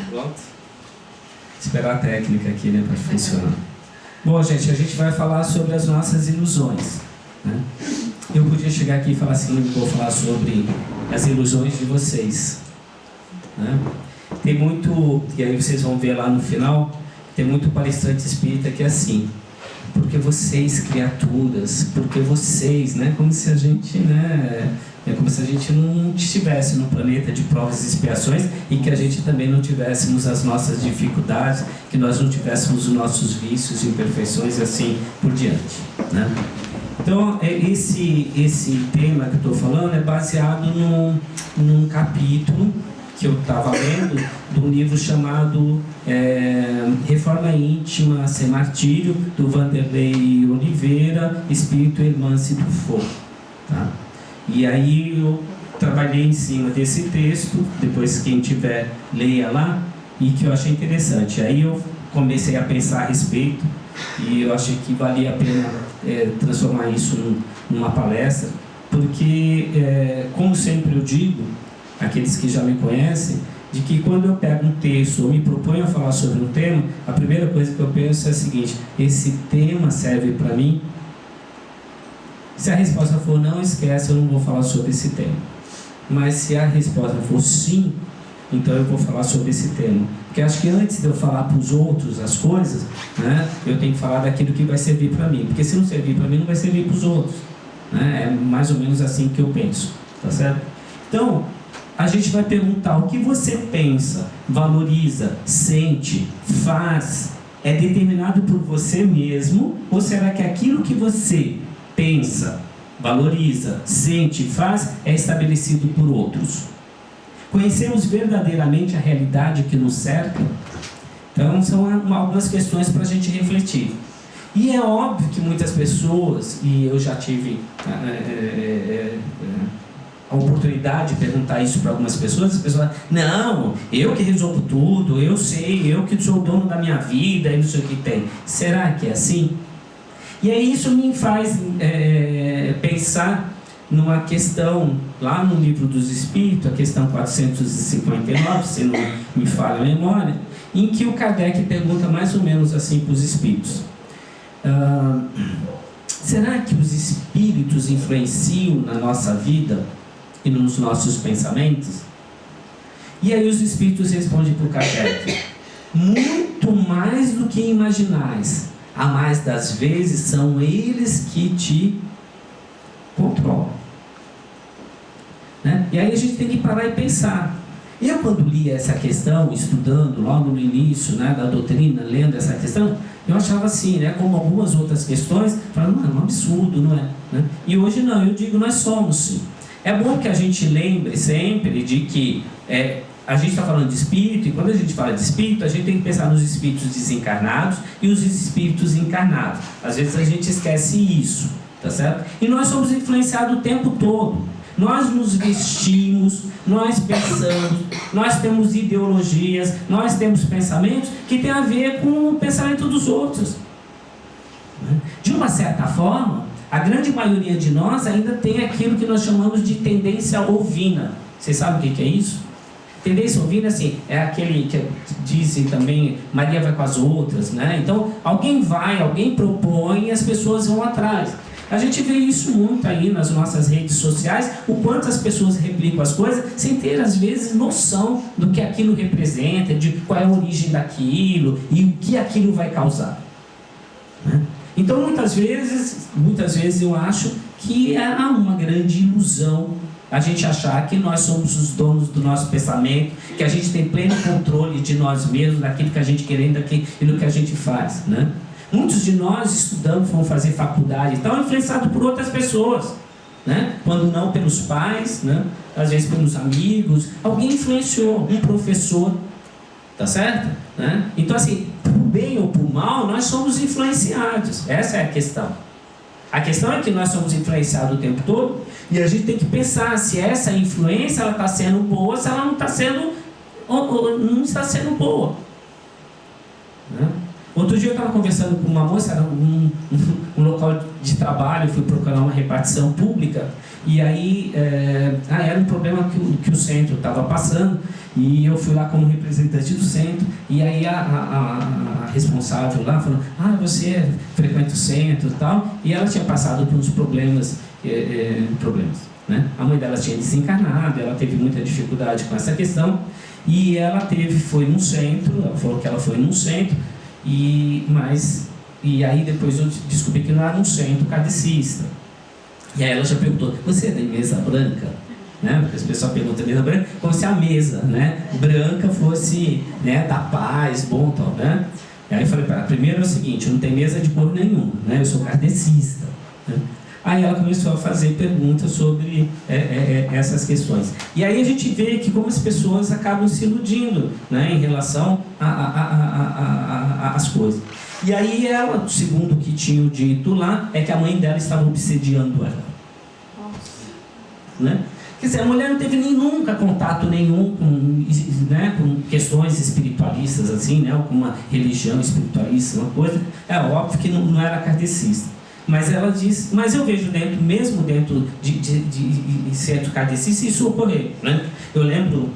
Pronto. Esperar a técnica aqui, né, para funcionar. Bom, gente, a gente vai falar sobre as nossas ilusões, né? Eu podia chegar aqui e falar assim, vou falar sobre as ilusões de vocês, né? Tem muito, e aí vocês vão ver lá no final, tem muito palestrante espírita que é assim, porque vocês, criaturas, porque vocês, né? Como se a gente, né? É como se a gente não estivesse no planeta de provas e expiações e que a gente também não tivéssemos as nossas dificuldades, que nós não tivéssemos os nossos vícios, imperfeições e assim por diante, né? Então, esse tema que eu estou falando é baseado num capítulo que eu estava lendo de um livro chamado Reforma Íntima Sem Martírio, do Vanderlei Oliveira, Espírito Hermance Dufour, tá? E aí eu trabalhei em cima desse texto, depois quem tiver, leia lá, e que eu achei interessante. Aí eu comecei a pensar a respeito, e eu achei que valia a pena transformar isso numa palestra, porque, como sempre eu digo, aqueles que já me conhecem, de que quando eu pego um texto ou me proponho a falar sobre um tema, a primeira coisa que eu penso é a seguinte: esse tema serve para mim? Se a resposta for não, esquece, eu não vou falar sobre esse tema. Mas se a resposta for sim, então eu vou falar sobre esse tema. Porque acho que antes de eu falar para os outros as coisas, né, eu tenho que falar daquilo que vai servir para mim. Porque se não servir para mim, não vai servir para os outros, né? É mais ou menos assim que eu penso, tá certo? Então, a gente vai perguntar: o que você pensa, valoriza, sente, faz, é determinado por você mesmo? Ou será que aquilo que você pensa, valoriza, sente, faz, é estabelecido por outros? Conhecemos verdadeiramente a realidade que nos cerca? Então, são algumas questões para a gente refletir. E é óbvio que muitas pessoas, e eu já tive a oportunidade de perguntar isso para algumas pessoas, as pessoas falam: não, eu que resolvo tudo, eu sei, eu que sou o dono da minha vida, e não sei o que tem. Será que é assim? E aí isso me faz pensar numa questão, lá no Livro dos Espíritos, a questão 459, se não me falha a memória, em que o Kardec pergunta mais ou menos assim para os espíritos: será que os espíritos influenciam na nossa vida e nos nossos pensamentos? E aí os espíritos respondem para o Kardec: muito mais do que imaginais. A mais das vezes são eles que te controlam, né? E aí a gente tem que parar e pensar. Eu, quando li essa questão, estudando logo no início, né, da doutrina, lendo essa questão, eu achava assim, né, como algumas outras questões, falando: não, é um absurdo, não é? Né? E hoje não, eu digo: nós somos sim. É bom que a gente lembre sempre de que a gente está falando de espírito, e quando a gente fala de espírito, a gente tem que pensar nos espíritos desencarnados e os espíritos encarnados. Às vezes a gente esquece isso, tá certo? E nós somos influenciados o tempo todo. Nós nos vestimos, nós pensamos, nós temos ideologias, nós temos pensamentos que tem a ver com o pensamento dos outros. De uma certa forma, a grande maioria de nós ainda tem aquilo que nós chamamos de tendência ovina. Vocês sabem o que é isso? Tendência ovina, assim, é aquele que dizem também: Maria vai com as outras, né? Então, alguém vai, alguém propõe e as pessoas vão atrás. A gente vê isso muito aí nas nossas redes sociais, o quanto as pessoas replicam as coisas sem ter, às vezes, noção do que aquilo representa, de qual é a origem daquilo e o que aquilo vai causar, né? Então, muitas vezes eu acho que há uma grande ilusão a gente achar que nós somos os donos do nosso pensamento, que a gente tem pleno controle de nós mesmos, daquilo que a gente quer, daquilo que a gente faz, né? Muitos de nós estudamos, fomos fazer faculdade, estão influenciados por outras pessoas, né? Quando não pelos pais, né? Às vezes pelos amigos, alguém influenciou, um professor, tá certo? Né? Então, assim, por bem ou por mal, nós somos influenciados. Essa é a questão. A questão é que nós somos influenciados o tempo todo, e a gente tem que pensar se essa influência ela está sendo boa, se ela não está sendo boa, né? Outro Outro dia eu estava conversando com uma moça, era um local de trabalho, fui procurar uma repartição pública, e aí era um problema que o centro estava passando, e eu fui lá como representante do centro, e aí a responsável lá falou, você frequenta o centro e tal, e ela tinha passado por uns problemas, né? A mãe dela tinha desencarnado, ela teve muita dificuldade com essa questão, e ela foi num centro, ela falou que ela foi num centro, e aí depois eu descobri que não era um centro kardecista. E aí ela já perguntou, você é da mesa branca? Né? Porque as pessoas perguntam mesa branca, como se a mesa, né, branca fosse, né, da paz, bom tal, né? E aí eu falei para ela, primeiro é o seguinte, não tem mesa de cor nenhuma, né? Eu sou kardecista, né? Aí ela começou a fazer perguntas sobre essas questões. E aí a gente vê que como as pessoas acabam se iludindo, né, em relação às coisas. E aí ela, segundo o que tinham dito lá, é que a mãe dela estava obsediando ela. Né? Quer dizer, a mulher não teve nunca contato nenhum com questões espiritualistas, assim, né, com uma religião espiritualista, uma coisa. É óbvio que não era kardecista. Mas ela diz, mas eu vejo mesmo dentro de centro kardecista, isso ocorrer, né? Eu lembro,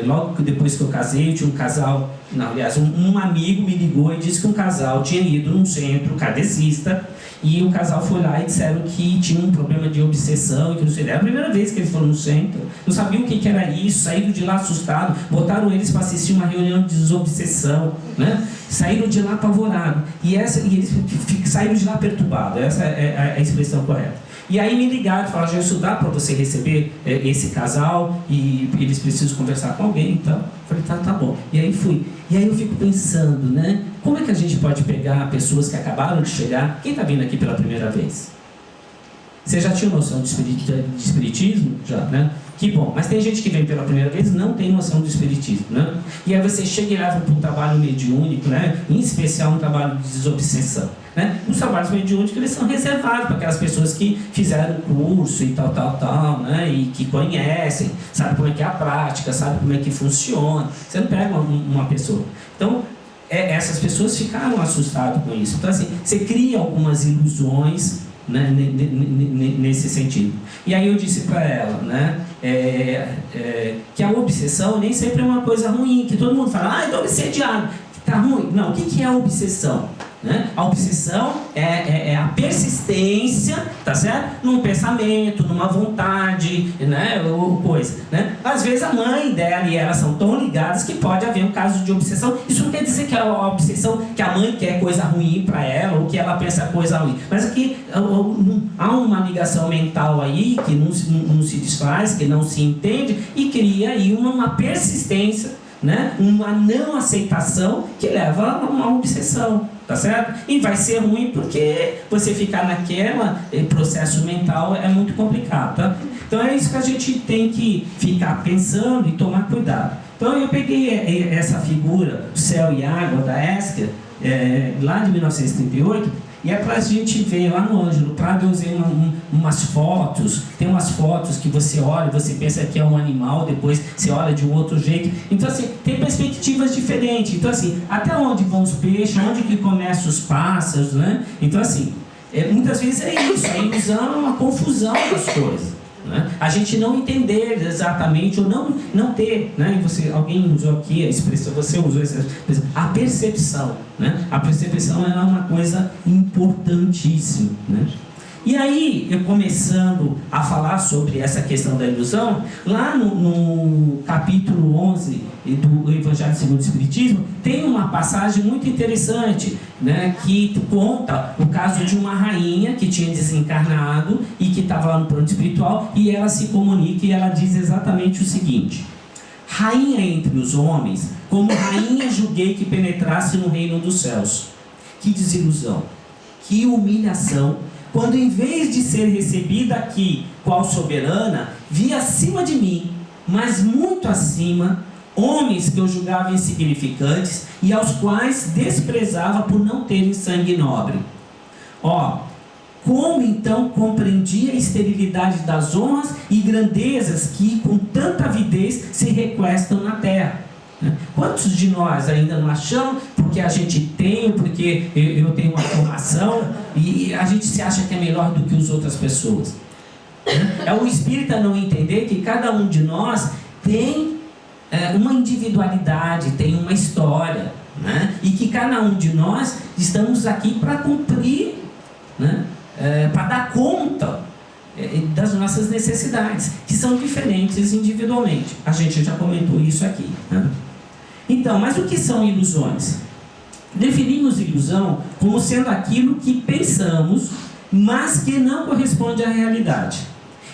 logo depois que eu casei, tinha um casal, aliás, um amigo me ligou e disse que um casal tinha ido num centro kardecista, e o casal foi lá e disseram que tinha um problema de obsessão, e que não sei, era a primeira vez que eles foram no centro, não sabiam o que era isso, saíram de lá assustados, botaram eles para assistir uma reunião de desobsessão, né? Saíram de lá apavorados, e eles saíram de lá perturbados, essa é a expressão correta. E aí me ligaram e falaram, isso dá para você receber esse casal, e eles precisam conversar com alguém, então eu falei, tá bom. E aí fui. E aí eu fico pensando, né, como é que a gente pode pegar pessoas que acabaram de chegar, quem está vindo aqui pela primeira vez? Você já tinha noção de espiritismo? Já, né? Que bom, mas tem gente que vem pela primeira vez e não tem noção do espiritismo, né? E aí você chega e leva para um trabalho mediúnico, né? Em especial um trabalho de desobsessão, né? Os trabalhos mediúnicos, eles são reservados para aquelas pessoas que fizeram curso e tal, né? E que conhecem, sabe como é que é a prática, sabe como é que funciona. Você não pega uma pessoa. Então, essas pessoas ficaram assustadas com isso. Então, assim, você cria algumas ilusões, né, nesse sentido. E aí eu disse para ela, né, que a obsessão nem sempre é uma coisa ruim, que todo mundo fala, estou obsediado, tá ruim. Não, o que é a obsessão? Né? A obsessão é a persistência, tá certo? Num pensamento, numa vontade, né? Ou coisa, né? Às vezes a mãe dela e ela são tão ligadas que pode haver um caso de obsessão. Isso não quer dizer que é uma obsessão, que a mãe quer coisa ruim para ela ou que ela pensa coisa ruim, mas aqui há uma ligação mental aí que não se desfaz, que não se entende e cria aí uma persistência, né? Uma não aceitação que leva a uma obsessão, tá certo? E vai ser ruim porque você ficar naquela processo mental é muito complicado, tá? Então é isso que a gente tem que ficar pensando e tomar cuidado. Então eu peguei essa figura, o céu e água da Esquer, lá de 1938, e é para a gente ver lá no Ângelo Prado. Eu usei umas fotos, tem umas fotos que você olha, você pensa que é um animal, depois você olha de um outro jeito. Então assim, tem perspectivas diferentes. Então assim, até onde vão os peixes, onde que começam os pássaros, né? Então assim, muitas vezes é isso, a ilusão é uma confusão das coisas, né? A gente não entender exatamente ou não ter, né? Alguém usou aqui a expressão, você usou essa expressão, a percepção, né? A percepção é uma coisa importantíssima, né? E aí, eu começando a falar sobre essa questão da ilusão, lá no capítulo 11 do Evangelho segundo o Espiritismo, tem uma passagem muito interessante, né, que conta o caso de uma rainha que tinha desencarnado e que estava lá no plano espiritual, e ela se comunica e ela diz exatamente o seguinte: rainha entre os homens, como rainha julguei que penetrasse no reino dos céus. Que desilusão, que humilhação, quando em vez de ser recebida aqui qual soberana, vi acima de mim, mas muito acima, homens que eu julgava insignificantes e aos quais desprezava por não terem sangue nobre. Como então compreendi a esterilidade das honras e grandezas que com tanta avidez se requestam na terra? Quantos de nós ainda não achamos, por porque a gente tem, porque eu tenho uma formação, e a gente se acha que é melhor do que as outras pessoas. É o espírita não entender que cada um de nós tem uma individualidade, tem uma história, né? E que cada um de nós estamos aqui para cumprir, né? Para dar conta das nossas necessidades, que são diferentes individualmente. A gente já comentou isso aqui, né? Então, mas o que são ilusões? Definimos ilusão como sendo aquilo que pensamos, mas que não corresponde à realidade.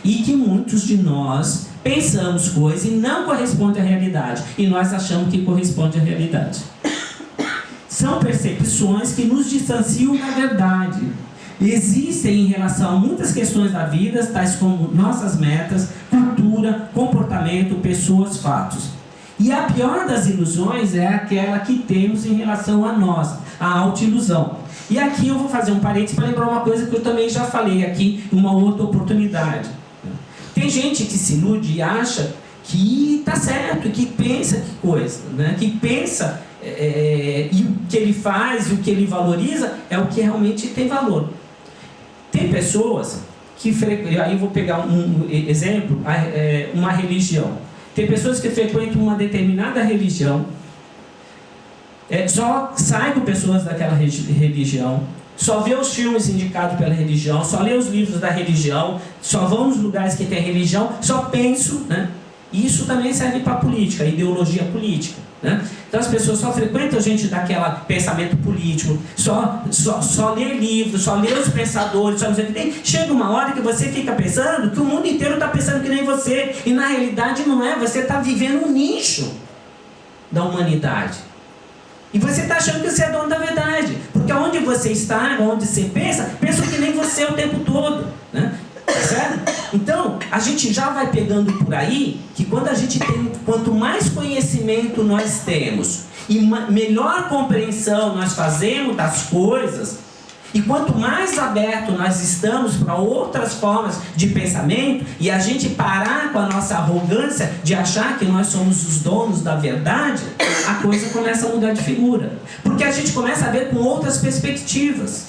E que muitos de nós pensamos coisas e não corresponde à realidade, e nós achamos que corresponde à realidade. São percepções que nos distanciam da verdade. Existem em relação a muitas questões da vida, tais como nossas metas, cultura, comportamento, pessoas, fatos. E a pior das ilusões é aquela que temos em relação a nós, a autoilusão. E aqui eu vou fazer um parênteses para lembrar uma coisa que eu também já falei aqui em uma outra oportunidade. Tem gente que se ilude e acha que está certo, que pensa que coisa, né? Que pensa e o que ele faz, e o que ele valoriza é o que realmente tem valor. Tem pessoas que, aí eu vou pegar um exemplo, uma religião. Tem pessoas que frequentam uma determinada religião, só sai com pessoas daquela religião, só vê os filmes indicados pela religião, só lê os livros da religião, só vão nos lugares que tem religião, só penso, né? E isso também serve para a política, a ideologia política, né? Então as pessoas só frequentam gente daquele pensamento político, só lê livros, só lê os pensadores, só não sei o que tem. Chega uma hora que você fica pensando que o mundo inteiro está pensando que nem você, e na realidade não é, você está vivendo um nicho da humanidade. E você está achando que você é dono da verdade, porque onde você está, onde você pensa que nem você o tempo todo, né? Certo? Então, a gente já vai pegando por aí que quanto mais conhecimento nós temos e melhor compreensão nós fazemos das coisas, e quanto mais aberto nós estamos para outras formas de pensamento, e a gente parar com a nossa arrogância de achar que nós somos os donos da verdade, a coisa começa a mudar de figura. Porque a gente começa a ver com outras perspectivas.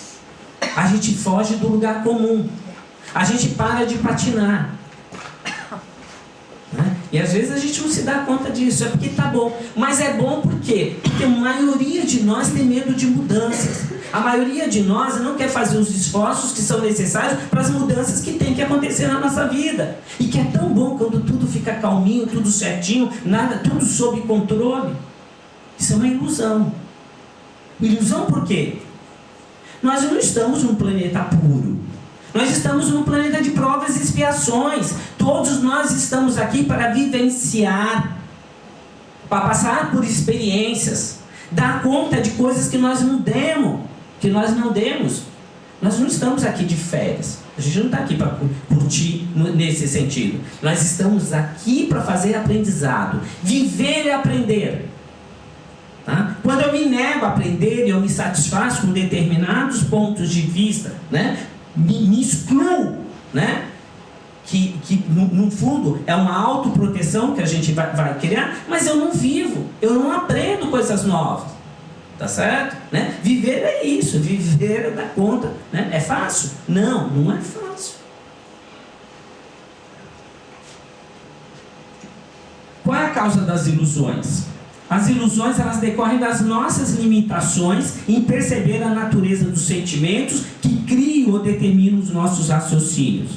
A gente foge do lugar comum. A gente para de patinar, né? E às vezes a gente não se dá conta disso, é porque tá bom. Mas é bom por quê? Porque a maioria de nós tem medo de mudanças. A maioria de nós não quer fazer os esforços que são necessários para as mudanças que tem que acontecer na nossa vida. E que é tão bom quando tudo fica calminho, tudo certinho, tudo sob controle. Isso é uma ilusão. Ilusão por quê? Nós não estamos num planeta puro. Nós estamos num planeta de provas e expiações. Todos nós estamos aqui para vivenciar, para passar por experiências, dar conta de coisas que nós não demos, Nós não estamos aqui de férias. A gente não está aqui para curtir nesse sentido. Nós estamos aqui para fazer aprendizado, viver e aprender. Tá? Quando eu me nego a aprender e eu me satisfaço com determinados pontos de vista, né? Me excluo, né? Que no fundo é uma autoproteção que a gente vai criar, mas eu não vivo, eu não aprendo coisas novas, tá certo? Né? Viver é isso, viver é dar conta, né? É fácil? Não, não é fácil. Qual é a causa das ilusões? As ilusões, elas decorrem das nossas limitações em perceber a natureza dos sentimentos que criam ou determinam os nossos raciocínios.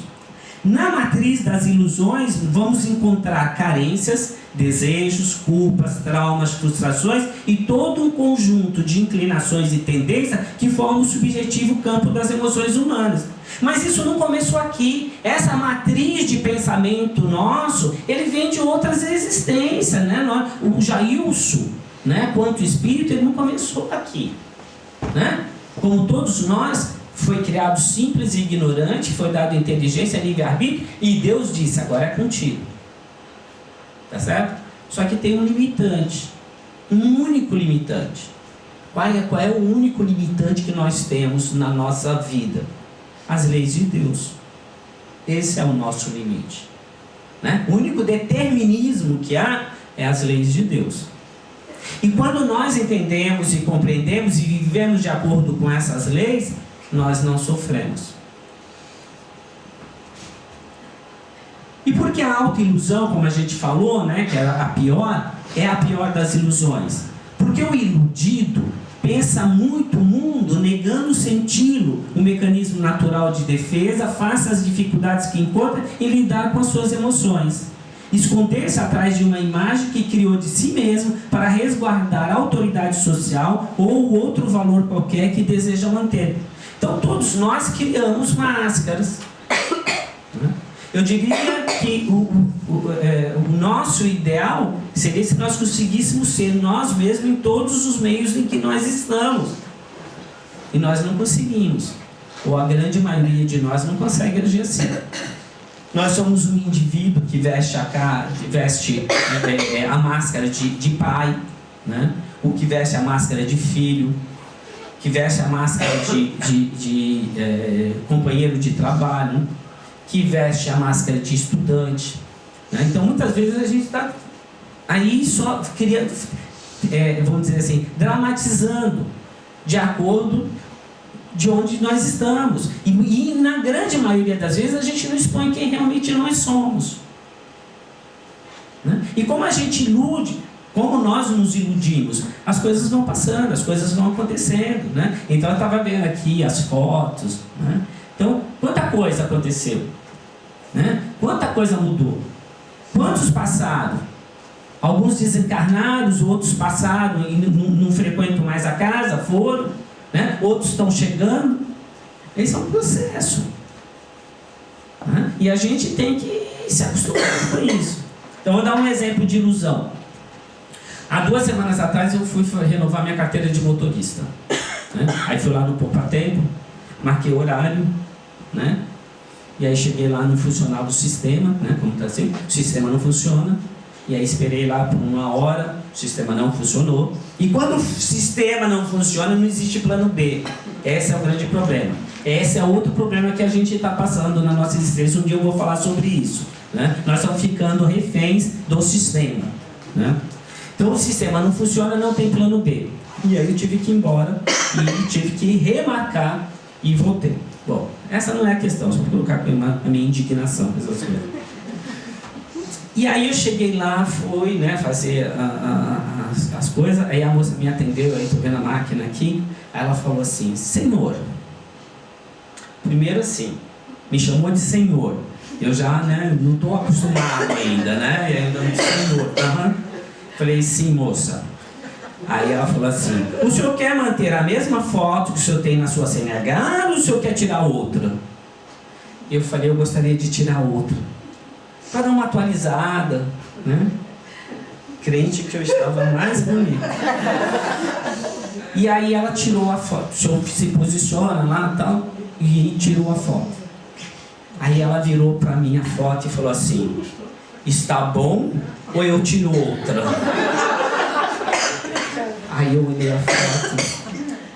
Na matriz das ilusões, vamos encontrar carências, desejos, culpas, traumas, frustrações e todo um conjunto de inclinações e tendências que formam o subjetivo campo das emoções humanas. Mas isso não começou aqui. Essa matriz de pensamento nosso, ele vem de outras existências, né? O Jailson, né, quanto espírito, ele não começou aqui, né? Como todos nós, foi criado simples e ignorante, foi dado inteligência, livre-arbítrio, e Deus disse, agora é contigo. Tá certo? Só que tem um limitante, um único limitante. Qual é o único limitante que nós temos na nossa vida? As leis de Deus. Esse é o nosso limite, né? O único determinismo que há é as leis de Deus. E quando nós entendemos e compreendemos e vivemos de acordo com essas leis, nós não sofremos. E por que a autoilusão, como a gente falou, né, que era a pior, é a pior das ilusões? Porque o iludido pensa muito o mundo, negando senti-lo, um mecanismo natural de defesa face às dificuldades que encontra em lidar com as suas emoções. Esconder-se atrás de uma imagem que criou de si mesmo para resguardar a autoridade social ou outro valor qualquer que deseja manter. Então todos nós criamos máscaras. Eu diria que o nosso ideal seria se nós conseguíssemos ser nós mesmos em todos os meios em que nós estamos. E nós não conseguimos. Ou a grande maioria de nós não consegue agir assim. Nós somos um indivíduo que veste a máscara de pai, né? O que veste a máscara de filho, que veste a máscara de companheiro de trabalho, que veste a máscara de estudante, né? Então muitas vezes a gente está aí só queria, vamos dizer assim, dramatizando de acordo de onde nós estamos, e na grande maioria das vezes a gente não expõe quem realmente nós somos, né? E como a gente ilude, como nós nos iludimos, as coisas vão passando, as coisas vão acontecendo, né? Então eu estava vendo aqui as fotos, né? Então quanta coisa aconteceu, né? Quanta coisa mudou, quantos passaram, alguns desencarnados, outros passaram e não frequentam mais a casa, foram, né? Outros estão chegando. Esse é um processo, né? E a gente tem que se acostumar com isso. Então vou dar um exemplo de ilusão. Há 2 semanas atrás eu fui renovar minha carteira de motorista, né? Aí fui lá no Poupa Tempo, marquei o horário, né? E aí cheguei lá, não funcionava o sistema, né? Como está assim, o sistema não funciona. E aí esperei lá por 1 hora, o sistema não funcionou. E quando o sistema não funciona, não existe plano B. Esse é o grande problema. Esse é outro problema que a gente está passando na nossa existência. Um dia eu vou falar sobre isso, né? Nós estamos ficando reféns do sistema, né? Então o sistema não funciona, não tem plano B. E aí eu tive que ir embora e tive que remarcar e voltei. Bom, essa não é a questão, só para colocar a minha indignação com essas coisas. E aí eu cheguei lá, fui, né, fazer as coisas, aí a moça me atendeu, aí estou vendo a máquina aqui, aí ela falou assim: senhor, primeiro assim, me chamou de senhor, eu já, né, não estou acostumado ainda, né, e ainda não senhor, Falei, sim, moça. Aí ela falou assim: o senhor quer manter a mesma foto que o senhor tem na sua CNH ou o senhor quer tirar outra? Eu falei, eu gostaria de tirar outra, para dar uma atualizada, né? Crente que eu estava mais bonito. E aí ela tirou a foto. O senhor se posiciona lá e tal, e tirou a foto. Aí ela virou para mim a foto e falou assim: está bom ou eu tiro outra? Aí eu olhei a foto,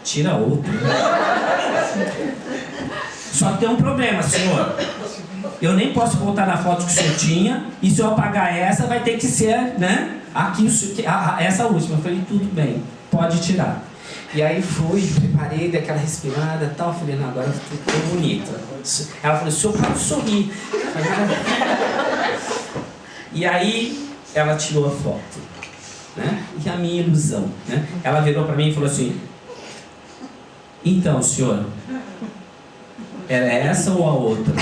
tira outra. Só que tem um problema, senhor. Eu nem posso voltar na foto que o senhor tinha, e se eu apagar essa, vai ter que ser, né, aqui, essa última. Eu falei, tudo bem, pode tirar. E aí fui, preparei, dei aquela respirada e tal. Falei, não, agora ficou bonita. Ela falou, o senhor pode sorrir. E aí ela tirou a foto, né? E a minha ilusão, né? Ela virou para mim e falou assim: então, senhor, era essa ou a outra?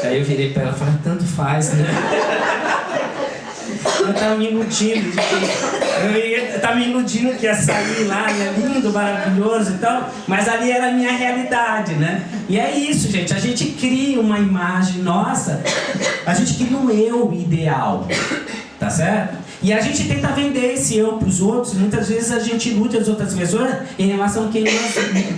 Aí eu virei para ela e falei, tanto faz, né? Eu estava me iludindo, que ia sair lá, ia lindo, maravilhoso e tal, mas ali era a minha realidade, né? E é isso, gente, a gente cria uma imagem nossa, a gente cria um eu ideal, tá certo? E a gente tenta vender esse eu para os outros, muitas vezes a gente ilude as outras pessoas em relação a quem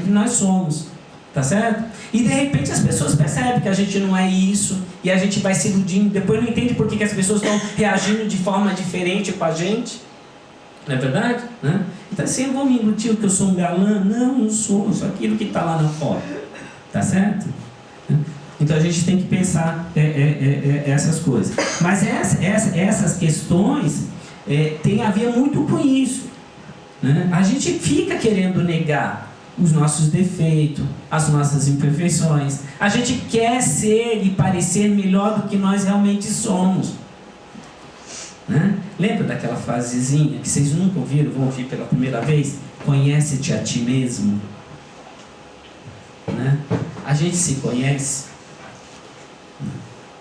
nós somos, tá certo? E de repente as pessoas percebem que a gente não é isso, e a gente vai se iludindo, depois não entende por que as pessoas estão reagindo de forma diferente com a gente, não é verdade? Né? Então assim, eu vou me iludir que eu sou um galã? Não sou, sou aquilo que está lá na foto, tá certo? Então a gente tem que pensar essas coisas. Mas essas questões têm a ver muito com isso. né? A gente fica querendo negar os nossos defeitos, as nossas imperfeições. A gente quer ser e parecer melhor do que nós realmente somos, né? Lembra daquela frasezinha que vocês nunca ouviram, vão ouvir pela primeira vez? Conhece-te a ti mesmo, né? A gente se conhece?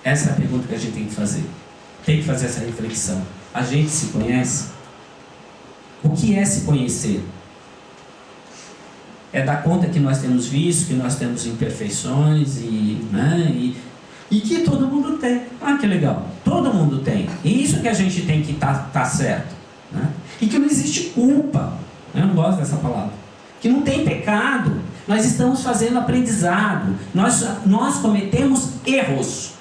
Essa é a pergunta que a gente tem que fazer. Tem que fazer essa reflexão. A gente se conhece? O que é se conhecer? É dar conta que nós temos vícios, que nós temos imperfeições e que todo mundo tem. Ah, que legal. Todo mundo tem. E isso que a gente tem que tá certo, né? E que não existe culpa. Eu não gosto dessa palavra. Que não tem pecado. Nós estamos fazendo aprendizado. Nós cometemos erros.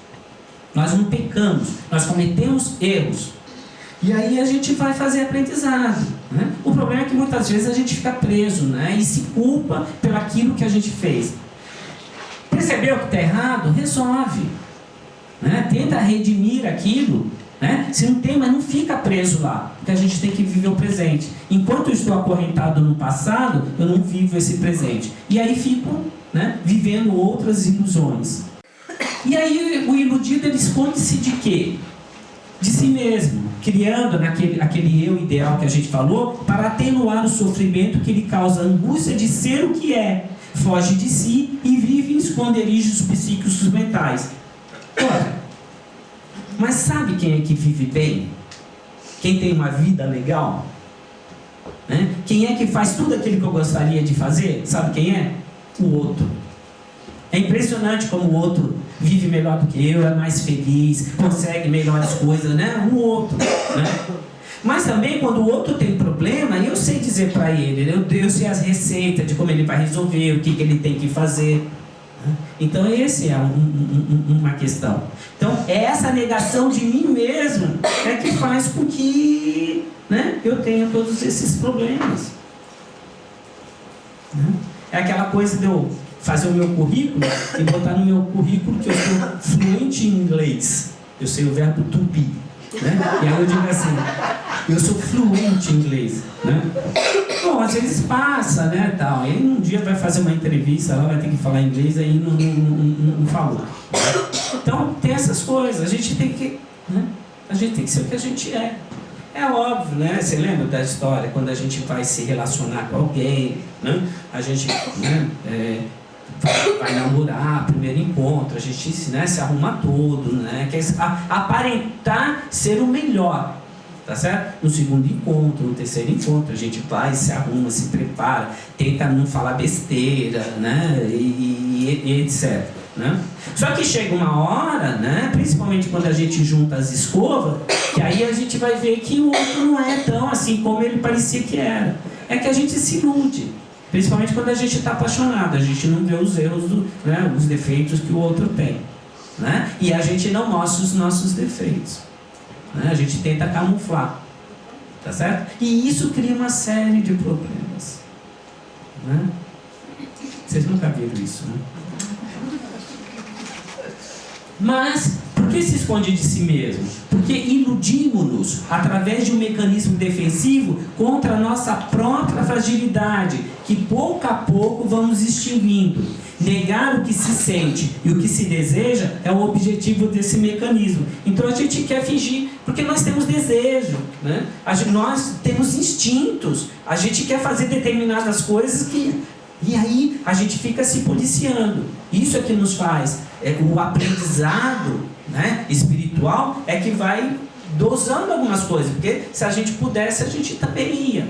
Nós não pecamos. Nós cometemos erros. E aí a gente vai fazer aprendizado, né? O problema é que muitas vezes a gente fica preso, né? E se culpa pelo aquilo que a gente fez. Percebeu que está errado? Resolve, né? Tenta redimir aquilo, né? Se não tem, mas não fica preso lá, porque a gente tem que viver o presente. Enquanto eu estou acorrentado no passado, eu não vivo esse presente. E aí fico, né, vivendo outras ilusões. E aí o iludido, ele esconde-se de quê? De si mesmo, criando aquele eu ideal que a gente falou, para atenuar o sofrimento que lhe causa a angústia de ser o que é, foge de si e vive em esconderijos psíquicos mentais. Ora, mas sabe quem é que vive bem? Quem tem uma vida legal? Né? Quem é que faz tudo aquilo que eu gostaria de fazer? Sabe quem é? O outro. É impressionante como o outro vive melhor do que eu, é mais feliz, consegue melhores coisas, né? O outro, né? Mas também quando o outro tem problema, eu sei dizer para ele, eu sei as receitas de como ele vai resolver, o que ele tem que fazer. Então esse é uma questão. Então essa negação de mim mesmo é que faz com que, né, eu tenha todos esses problemas, né? É aquela coisa de eu fazer o meu currículo e botar no meu currículo que eu sou fluente em inglês. Eu sei o verbo to be, né? E aí eu digo assim, eu sou fluente em inglês, né? Bom, às vezes passa, né, tal. Aí um dia vai fazer uma entrevista, ela vai ter que falar inglês, aí não falou. Então tem essas coisas, a gente tem que, né? A gente tem que ser o que a gente é. É óbvio, né? Você lembra da história quando a gente vai se relacionar com alguém, né? A gente, né, vai namorar, primeiro encontro, a gente, né, se arruma todo, né? Quer aparentar ser o melhor, tá certo? No segundo encontro, no terceiro encontro, a gente vai, se arruma, se prepara, tenta não falar besteira, né? E etc, né? Só que chega uma hora, né, principalmente quando a gente junta as escovas, que aí a gente vai ver que o outro não é tão assim como ele parecia que era. É que a gente se ilude, principalmente quando a gente está apaixonado, a gente não vê os erros, né, os defeitos que o outro tem, né? E a gente não mostra os nossos defeitos, né? A gente tenta camuflar, tá certo? E isso cria uma série de problemas, né? Vocês nunca viram isso, né? Mas, por que se esconde de si mesmo? Porque iludimos-nos através de um mecanismo defensivo contra a nossa própria fragilidade, que pouco a pouco vamos extinguindo. Negar o que se sente e o que se deseja é o objetivo desse mecanismo. Então a gente quer fingir, porque nós temos desejo, né? Nós temos instintos, a gente quer fazer determinadas coisas e aí a gente fica se policiando. Isso é que nos faz. O aprendizado, né, espiritual é que vai dosando algumas coisas. Porque se a gente pudesse, a gente também ia.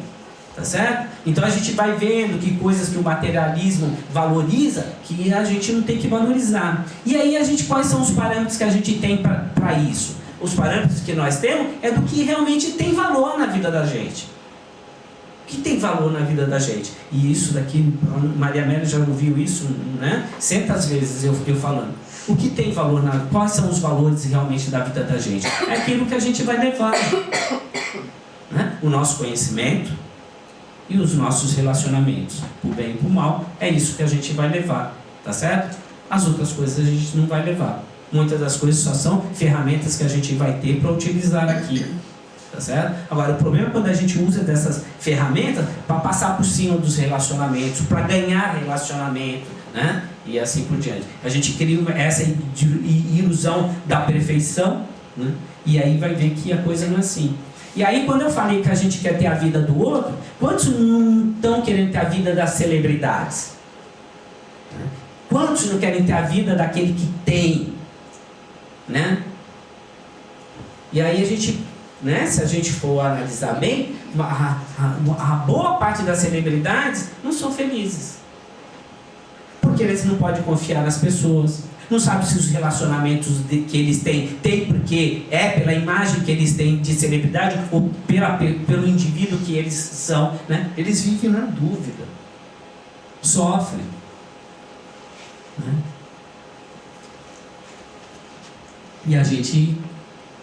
Tá certo? Então a gente vai vendo que coisas que o materialismo valoriza, que a gente não tem que valorizar. E aí quais são os parâmetros que a gente tem para isso? Os parâmetros que nós temos é do que realmente tem valor na vida da gente. O que tem valor na vida da gente? E isso daqui, Maria Amélia já ouviu isso, né? Centas vezes eu falando. O que tem valor quais são os valores realmente da vida da gente? É aquilo que a gente vai levar, né? O nosso conhecimento e os nossos relacionamentos, por bem e por mal, é isso que a gente vai levar, tá certo? As outras coisas a gente não vai levar. Muitas das coisas só são ferramentas que a gente vai ter para utilizar aqui, tá certo? Agora, o problema é quando a gente usa dessas ferramentas para passar por cima dos relacionamentos, para ganhar relacionamento, né? E assim por diante. A gente cria essa ilusão da perfeição, né? E aí vai ver que a coisa não é assim. E aí, quando eu falei que a gente quer ter a vida do outro, quantos não estão querendo ter a vida das celebridades? Quantos não querem ter a vida daquele que tem? Né? E aí a gente, né, se a gente for analisar bem, a boa parte das celebridades não são felizes. Porque eles não podem confiar nas pessoas. Não sabem se os relacionamentos que eles têm porque é pela imagem que eles têm de celebridade ou pelo indivíduo que eles são, né? Eles vivem na dúvida. Sofrem. Né? E a gente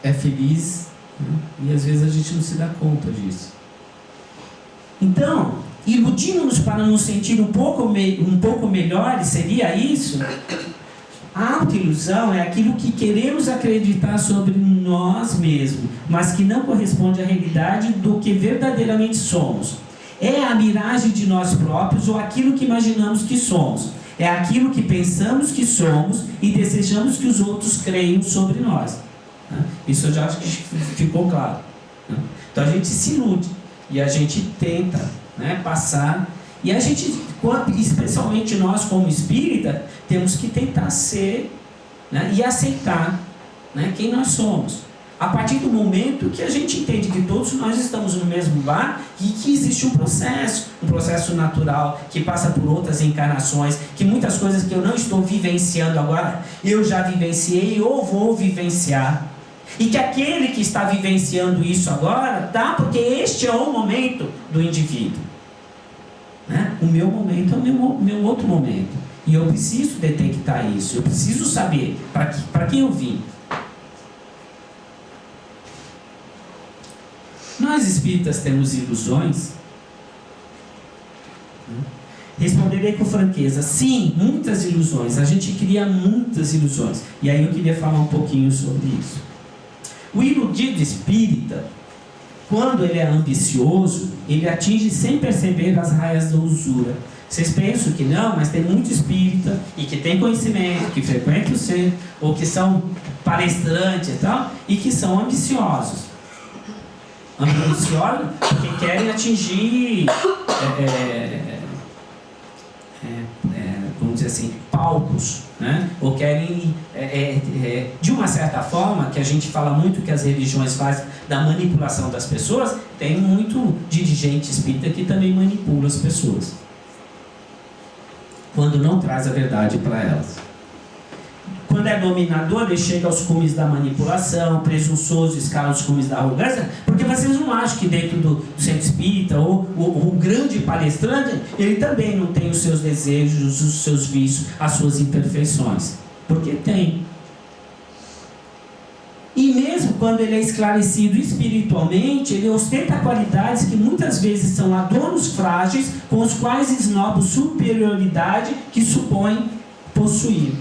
é feliz, né? E às vezes a gente não se dá conta disso. Então, iludimos-nos para nos sentir um pouco melhores, seria isso? A autoilusão é aquilo que queremos acreditar sobre nós mesmos, mas que não corresponde à realidade do que verdadeiramente somos. É a miragem de nós próprios ou aquilo que imaginamos que somos. É aquilo que pensamos que somos e desejamos que os outros creiam sobre nós. Isso eu já acho que ficou claro. Então a gente se ilude e a gente tenta, né, passar. E a gente, especialmente nós como espírita, temos que tentar ser, né, e aceitar, né, quem nós somos. A partir do momento que a gente entende que todos nós estamos no mesmo bar e que existe um processo natural que passa por outras encarnações, que muitas coisas que eu não estou vivenciando agora, eu já vivenciei ou vou vivenciar. E que aquele que está vivenciando isso agora, tá? Porque este é o momento do indivíduo. Né? O meu momento é o meu outro momento. E eu preciso detectar isso. Eu preciso saber para quem eu vim. Nós espíritas temos ilusões? Responderei com franqueza. Sim, muitas ilusões. A gente cria muitas ilusões. E aí eu queria falar um pouquinho sobre isso. O iludido espírita, quando ele é ambicioso, ele atinge sem perceber as raias da usura. Vocês pensam que não, mas tem muito espírita e que tem conhecimento, que frequenta o centro, ou que são palestrantes e tal, e que são ambiciosos. Ambiciosos porque querem atingir, vamos dizer assim, palcos, né? Ou querem, de uma certa forma, que a gente fala muito que as religiões fazem da manipulação das pessoas, tem muito dirigente espírita que também manipula as pessoas, quando não traz a verdade para elas. Quando é dominador, ele chega aos cumes da manipulação, presunçoso, escala os cumes da arrogância, porque vocês não acham que dentro do centro espírita, ou o grande palestrante, ele também não tem os seus desejos, os seus vícios, as suas imperfeições. Porque tem. E mesmo quando ele é esclarecido espiritualmente, ele ostenta qualidades que muitas vezes são adornos frágeis, com os quais esnoba superioridade que supõe possuir.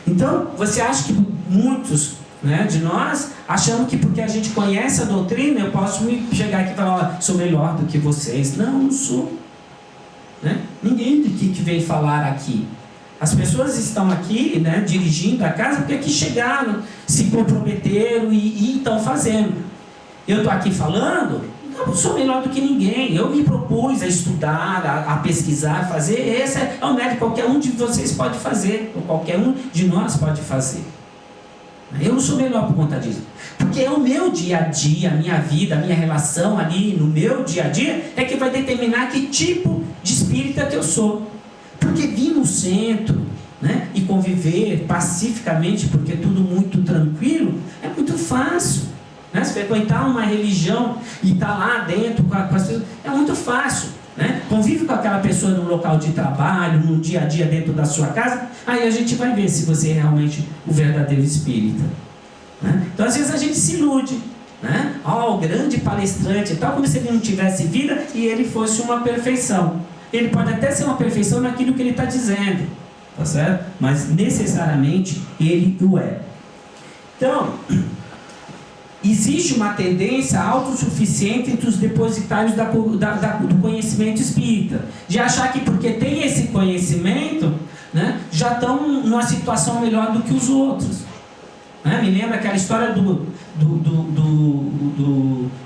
Então, você acha que muitos, né, de nós achamos que porque a gente conhece a doutrina, eu posso chegar aqui e falar, sou melhor do que vocês. Não sou. Né? Ninguém que vem falar aqui. As pessoas estão aqui, né, dirigindo a casa porque aqui chegaram, se comprometeram e estão fazendo. Eu estou aqui falando, eu sou melhor do que ninguém. Eu me propus a estudar, a pesquisar, a fazer. Esse é o mérito que qualquer um de vocês pode fazer, ou qualquer um de nós pode fazer. Eu não sou melhor por conta disso. Porque é o meu dia a dia, a minha vida, a minha relação ali no meu dia a dia é que vai determinar que tipo de espírita que eu sou. Porque vir no centro, né, e conviver pacificamente, porque é tudo muito tranquilo, é muito fácil. Né? Se frequentar uma religião e estar lá dentro com as pessoas, é muito fácil. Né? Convive com aquela pessoa no local de trabalho, no dia a dia dentro da sua casa, aí a gente vai ver se você é realmente o verdadeiro espírita. Né? Então às vezes a gente se ilude. Né? O grande palestrante, tal, como se ele não tivesse vida e ele fosse uma perfeição. Ele pode até ser uma perfeição naquilo que ele está dizendo, tá certo? Mas necessariamente ele o é. Então, existe uma tendência autossuficiente entre os depositários do conhecimento espírita, de achar que porque tem esse conhecimento, né, já estão numa situação melhor do que os outros. Né? Me lembra aquela história do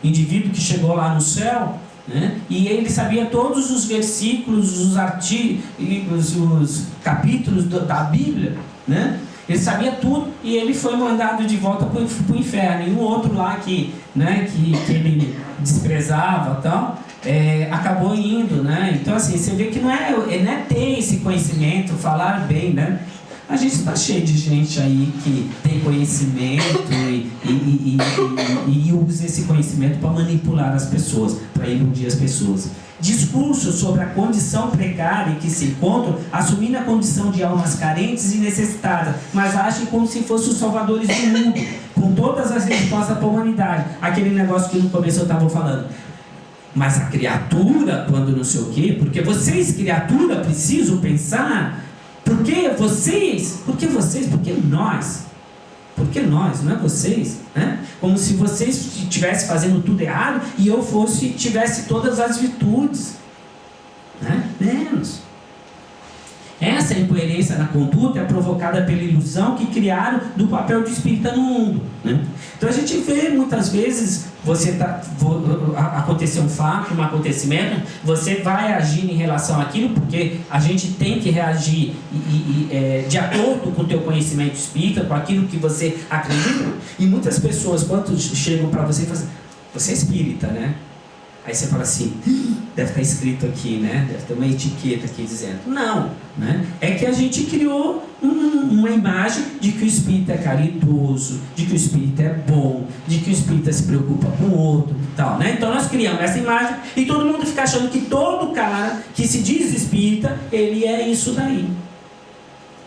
indivíduo que chegou lá no céu, né, e ele sabia todos os versículos, os capítulos da Bíblia, né? Ele sabia tudo e ele foi mandado de volta para o inferno. E um outro lá que ele desprezava tal, acabou indo, né? Então assim, você vê que não é ter esse conhecimento, falar bem, né? A gente está cheio de gente aí que tem conhecimento e usa esse conhecimento para manipular as pessoas, para iludir as pessoas. Discursos sobre a condição precária em que se encontram, assumindo a condição de almas carentes e necessitadas, mas agem como se fossem os salvadores do mundo, com todas as respostas para a humanidade. Aquele negócio que no começo eu estava falando. Mas a criatura, quando não sei o quê, porque vocês, criatura, precisam pensar. Por que vocês? Por que vocês? Por que nós? Por que nós? Não é vocês, né? Como se vocês estivessem fazendo tudo errado e eu tivesse todas as virtudes, né? Menos. Essa incoerência na conduta é provocada pela ilusão que criaram do papel de espírita no mundo, né? Então a gente vê muitas vezes, acontecer um fato, um acontecimento, você vai agir em relação àquilo, porque a gente tem que reagir de acordo com o teu conhecimento espírita, com aquilo que você acredita. E muitas pessoas, quando chegam para você e falam assim, você é espírita, né? Aí você fala assim, deve estar escrito aqui, né? Deve ter uma etiqueta aqui dizendo. Não, né? É que a gente criou uma imagem de que o espírita é caridoso, de que o espírita é bom, de que o espírita se preocupa com o outro e tal, né? Então nós criamos essa imagem e todo mundo fica achando que todo cara que se diz espírita, ele é isso daí.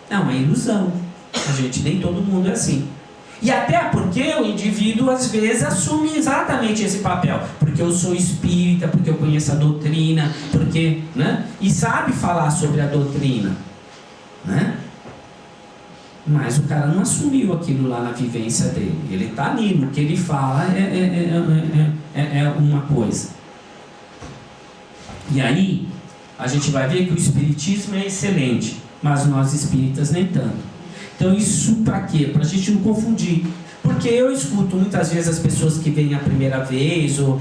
É uma ilusão. Nem todo mundo é assim. E até porque o indivíduo às vezes assume exatamente esse papel, porque eu sou espírita, porque eu conheço a doutrina, porque, né? E sabe falar sobre a doutrina, né? Mas o cara não assumiu aquilo lá na vivência dele. Ele está ali, no que ele fala é uma coisa. E aí a gente vai ver que o espiritismo é excelente, mas nós espíritas nem tanto. Então isso para quê? Para a gente não confundir. Porque eu escuto muitas vezes as pessoas que vêm a primeira vez ou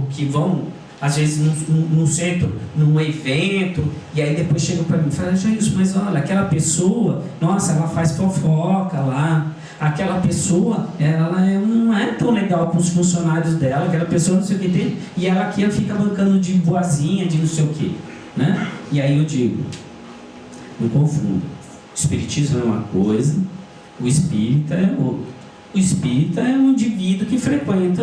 que vão, às vezes, num centro, num evento, e aí depois chegam para mim e falam, Jailson, mas olha, aquela pessoa, nossa, ela faz fofoca lá, aquela pessoa, ela não é tão legal com os funcionários dela, aquela pessoa não sei o que tem, e ela aqui fica bancando de boazinha, de não sei o que, né? E aí eu digo, não confunda. O espiritismo é uma coisa, o espírita é outra. O espírita é um indivíduo que frequenta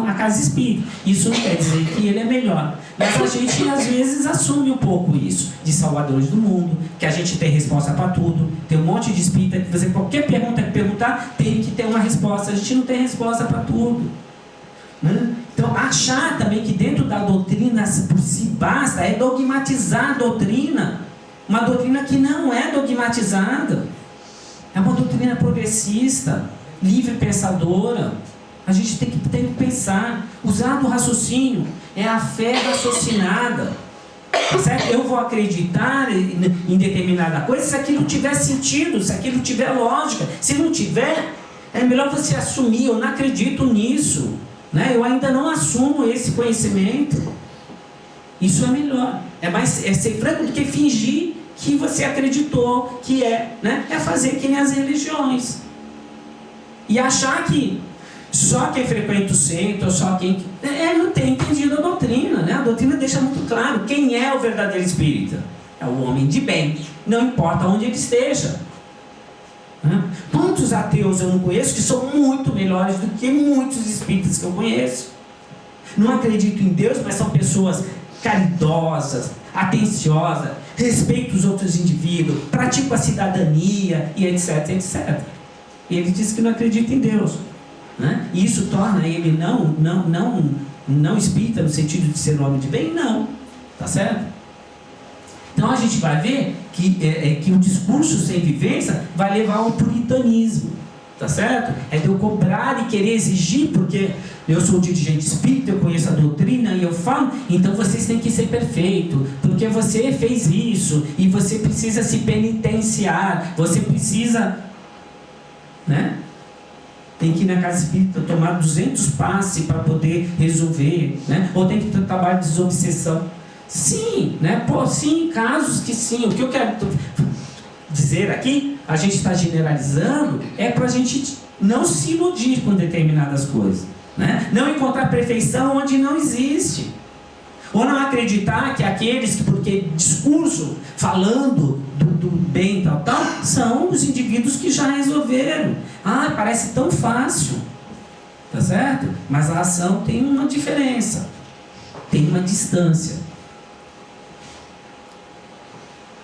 a casa espírita. Isso não quer dizer que ele é melhor. Mas a gente às vezes assume um pouco isso, de salvadores do mundo, que a gente tem resposta para tudo. Tem um monte de espírita que você, qualquer pergunta que perguntar, tem que ter uma resposta. A gente não tem resposta para tudo, né? Então achar também que dentro da doutrina por si basta é dogmatizar a doutrina. Uma doutrina que não é dogmatizada. É uma doutrina progressista, livre pensadora. A gente tem que pensar. Usar do raciocínio é a fé raciocinada. Certo? Eu vou acreditar em determinada coisa se aquilo tiver sentido, se aquilo tiver lógica. Se não tiver, é melhor você assumir. Eu não acredito nisso, né? Eu ainda não assumo esse conhecimento. Isso é melhor. É ser franco do que fingir que você acreditou que né? É fazer que nem as religiões. E achar que só quem frequenta o centro, ou só quem não tem entendido a doutrina, né? A doutrina deixa muito claro quem é o verdadeiro espírita. É o homem de bem, não importa onde ele esteja. Né? Quantos ateus eu não conheço que são muito melhores do que muitos espíritas que eu conheço? Não acredito em Deus, mas são pessoas caridosas, atenciosas, respeitam os outros indivíduos, praticam a cidadania e etc, etc. E ele diz que não acredita em Deus, né? E isso torna ele não espírita no sentido de ser homem de bem? Não, tá certo? Então a gente vai ver que o discurso sem vivência vai levar ao puritanismo, Tá certo? É de eu cobrar e querer exigir, porque eu sou dirigente espírita, eu conheço a doutrina e eu falo, então vocês têm que ser perfeito, porque você fez isso e você precisa se penitenciar, você precisa, né? Tem que ir na casa espírita tomar 200 passes para poder resolver, né? Ou tem que ter trabalho de desobsessão. Sim, né? Pô, sim, casos que sim. O que eu quero dizer aqui, a gente está generalizando, é para a gente não se iludir com determinadas coisas, né? Não encontrar perfeição onde não existe. Ou não acreditar que aqueles que, porque discurso, falando do bem tal, são os indivíduos que já resolveram. Ah, parece tão fácil, tá certo? Mas a ação tem uma diferença, tem uma distância.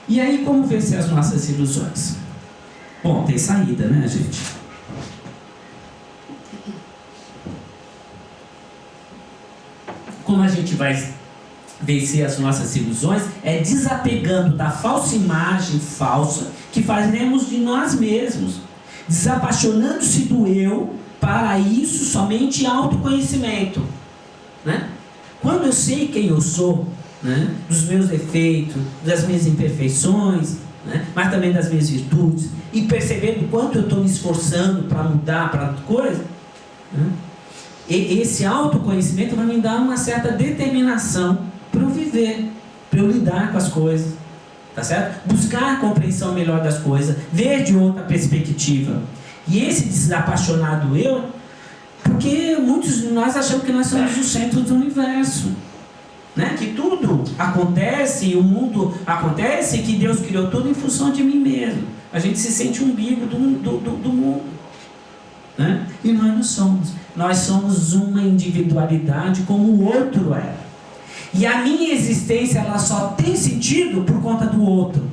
E aí, como vencer as nossas ilusões? Bom, tem saída, né, gente? Como a gente vai vencer as nossas ilusões? É desapegando da falsa imagem falsa que fazemos de nós mesmos, desapaixonando-se do eu, para isso somente autoconhecimento, né? Quando eu sei quem eu sou, né, dos meus defeitos, das minhas imperfeições, né, mas também das minhas virtudes, e percebendo o quanto eu estou me esforçando para mudar para coisa, né, e esse autoconhecimento vai me dar uma certa determinação para eu viver, para eu lidar com as coisas, tá certo? Buscar a compreensão melhor das coisas, ver de outra perspectiva. E esse desapaixonado eu, porque muitos de nós achamos que nós somos o centro do universo, né? Que tudo acontece, o mundo acontece, que Deus criou tudo em função de mim mesmo. A gente se sente um umbigo do mundo, né? E nós não somos. Nós somos uma individualidade como o outro é. E a minha existência, ela só tem sentido por conta do outro.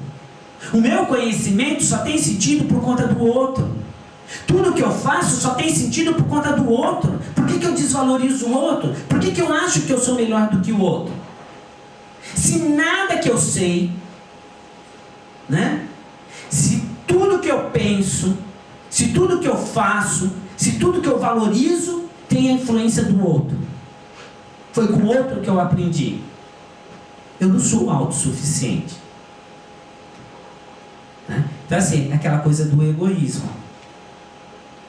O meu conhecimento só tem sentido por conta do outro. Tudo que eu faço só tem sentido por conta do outro. Por que eu desvalorizo o outro? Por que eu acho que eu sou melhor do que o outro? Se nada que eu sei, né? Se tudo que eu penso, se tudo que eu faço, se tudo que eu valorizo tem a influência do outro, foi com o outro que eu aprendi, eu não sou autossuficiente, né? Então assim, aquela coisa do egoísmo,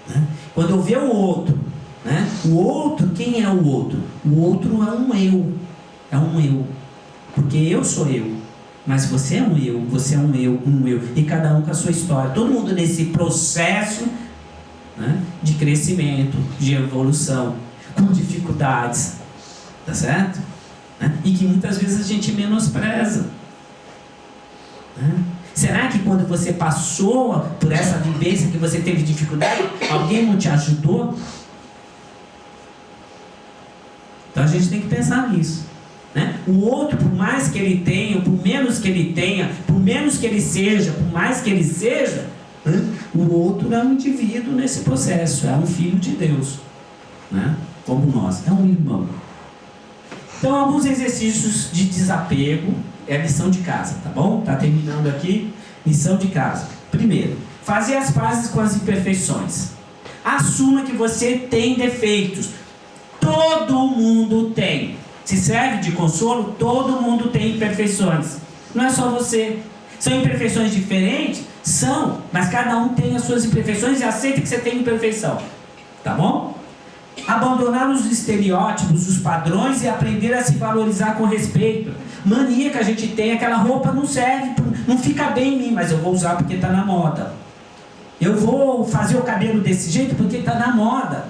né? Quando eu ver o outro, né? O outro, quem é o outro? O outro é um eu. É um eu. Porque eu sou eu. Mas você é um eu. Você é um eu, um eu. E cada um com a sua história. Todo mundo nesse processo, né, de crescimento, de evolução, com dificuldades. Tá certo? Né? E que muitas vezes a gente menospreza. Né? Será que quando você passou por essa vivência que você teve dificuldade, alguém não te ajudou? Então a gente tem que pensar nisso, né? O outro, por mais que ele tenha, por menos que ele tenha, por menos que ele seja, por mais que ele seja, né? O outro é um indivíduo nesse processo, é um filho de Deus, né? Como nós, é um irmão. Então alguns exercícios de desapego. É a lição de casa, tá bom? Tá terminando aqui, lição de casa. Primeiro, fazer as pazes com as imperfeições. Assuma que você tem defeitos. Todo mundo tem. Se serve de consolo, todo mundo tem imperfeições. Não é só você. São imperfeições diferentes? São, mas cada um tem as suas imperfeições e aceita que você tem imperfeição. Tá bom? Abandonar os estereótipos, os padrões e aprender a se valorizar com respeito. Mania que a gente tem, aquela roupa não serve, não fica bem em mim, mas eu vou usar porque está na moda. Eu vou fazer o cabelo desse jeito porque está na moda,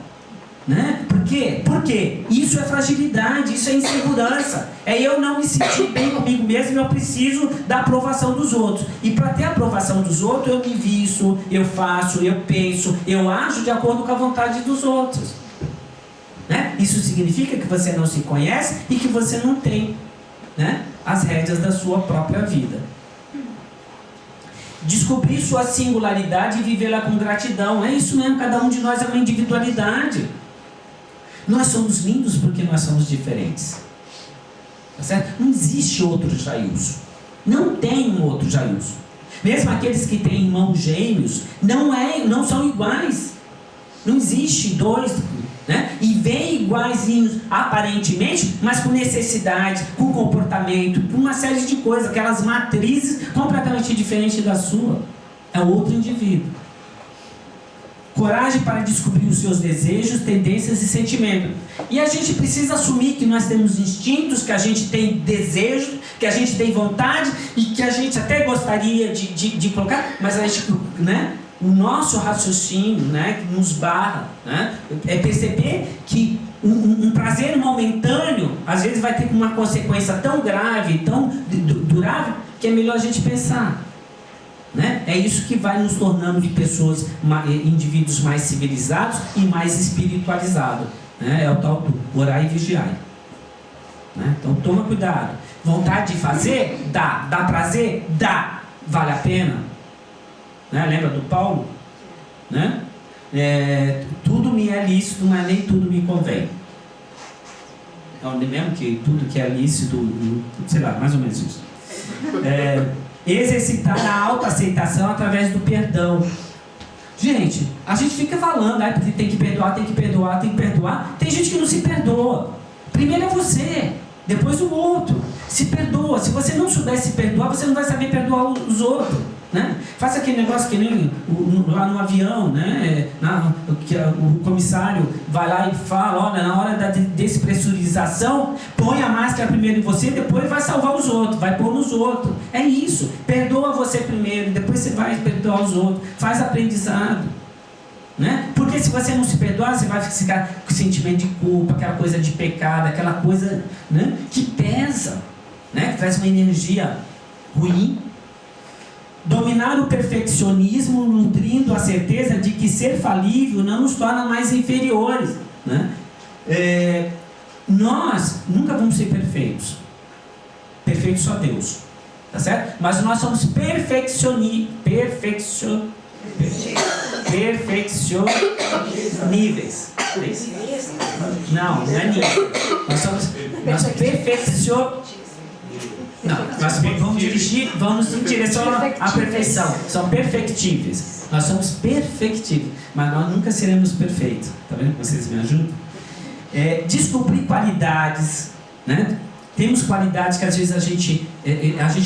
né? Por quê? Porque isso é fragilidade, isso é insegurança. É eu não me sentir bem comigo mesmo, eu preciso da aprovação dos outros. E para ter a aprovação dos outros, eu me visto, eu faço, eu penso, eu ajo de acordo com a vontade dos outros. Né? Isso significa que você não se conhece e que você não tem, né, as rédeas da sua própria vida. Descobrir sua singularidade e vivê-la com gratidão. É isso mesmo, cada um de nós é uma individualidade. Nós somos lindos porque nós somos diferentes. Tá certo? Não existe outro Jailson. Não tem um outro Jailson. Mesmo aqueles que têm irmãos gêmeos, não são iguais. Não existe dois, né? E vêm iguaizinhos aparentemente, mas com necessidade, com comportamento, com uma série de coisas, aquelas matrizes completamente diferentes da sua. É outro indivíduo. Coragem para descobrir os seus desejos, tendências e sentimentos. E a gente precisa assumir que nós temos instintos, que a gente tem desejos, que a gente tem vontade e que a gente até gostaria de colocar, mas a gente, né, o nosso raciocínio, né, nos barra, né, é perceber que um prazer momentâneo às vezes vai ter uma consequência tão grave, tão durável, que é melhor a gente pensar. Né? É isso que vai nos tornando de pessoas, indivíduos mais civilizados e mais espiritualizados. Né? É o tal do orar e vigiar. Né? Então toma cuidado. Vontade de fazer? Dá. Dá prazer? Dá. Vale a pena? Né? Lembra do Paulo? Né? Tudo me é lícito, mas nem tudo me convém. Então, mesmo que tudo que é lícito, sei lá, mais ou menos isso. Exercitar a autoaceitação através do perdão. Gente, a gente fica falando, porque tem que perdoar, tem que perdoar, tem que perdoar. Tem gente que não se perdoa. Primeiro é você, depois o outro. Se perdoa. Se você não souber se perdoar, você não vai saber perdoar os outros. Né? Faça aquele negócio que nem lá no avião, né? Que o comissário vai lá e fala, olha, na hora da despressurização, põe a máscara primeiro em você, depois vai salvar os outros, vai pôr nos outros. É isso, perdoa você primeiro, depois você vai perdoar os outros, faz aprendizado. Né? Porque se você não se perdoar, você vai ficar com sentimento de culpa, aquela coisa de pecado, aquela coisa, né, que pesa, né, que traz uma energia ruim. Dominar o perfeccionismo, nutrindo a certeza de que ser falível não nos torna mais inferiores. Né? Nós nunca vamos ser perfeitos. Perfeito só Deus. Tá certo? Mas nós somos perfeccioníveis. Não é nível. Nós perfeccionamos. Não, nós vamos em direção à perfeição. São perfectíveis. Nós somos perfectíveis, mas nós nunca seremos perfeitos. Está vendo que vocês me ajudam? Descobrir qualidades, né? Temos qualidades que às vezes a gente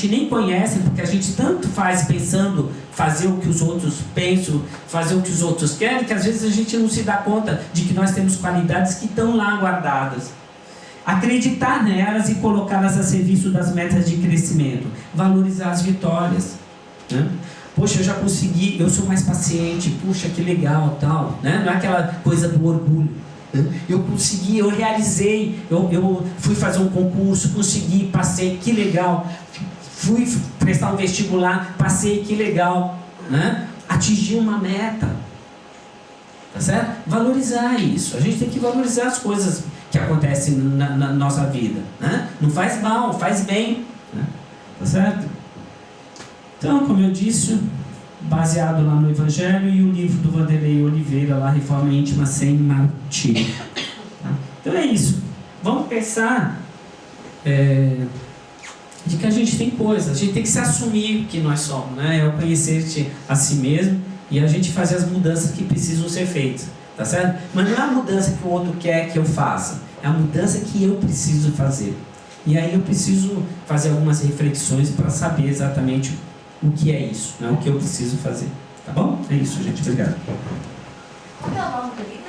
nem conhece, porque a gente tanto faz pensando fazer o que os outros pensam, fazer o que os outros querem, que às vezes a gente não se dá conta de que nós temos qualidades que estão lá guardadas. Acreditar nelas e colocá-las a serviço das metas de crescimento. Valorizar as vitórias. Né? Poxa, eu já consegui, eu sou mais paciente, puxa, que legal, tal. Né? Não é aquela coisa do orgulho. Né? Eu consegui, eu realizei, eu fui fazer um concurso, consegui, passei, que legal. Fui prestar um vestibular, passei, que legal. Né? Atingi uma meta. Tá certo? Valorizar isso. A gente tem que valorizar as coisas que acontecem na nossa vida. Né? Não faz mal, faz bem. Né? Tá certo? Então, como eu disse, baseado lá no Evangelho e o livro do Vanderlei Oliveira, lá, Reforma Íntima Sem Martírio. Tá? Então é isso. Vamos pensar de que a gente tem coisas, a gente tem que se assumir que nós somos, né? É o conhecer a si mesmo e a gente fazer as mudanças que precisam ser feitas. Tá certo? Mas não é a mudança que o outro quer que eu faça, é a mudança que eu preciso fazer. E aí eu preciso fazer algumas reflexões para saber exatamente o que é isso, né? O que eu preciso fazer. Tá bom? É isso, gente. Obrigado. Qual é o nome do livro?